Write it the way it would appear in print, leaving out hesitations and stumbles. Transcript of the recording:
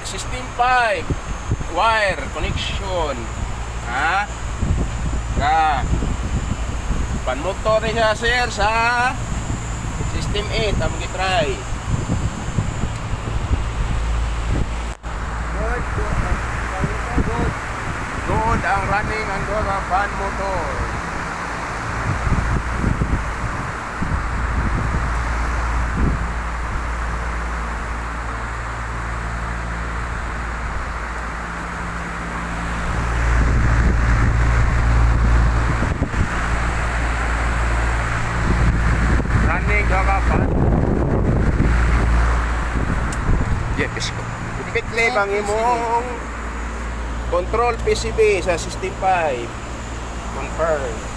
System 5 wire connection. Ha? Pan-motor niya sir sa System 8 ang mag-try. Good ang running ang mga fan motor. Running mga fan. Yes, ko. Dikit claim ang imong control PCB sa System 5. Confirm.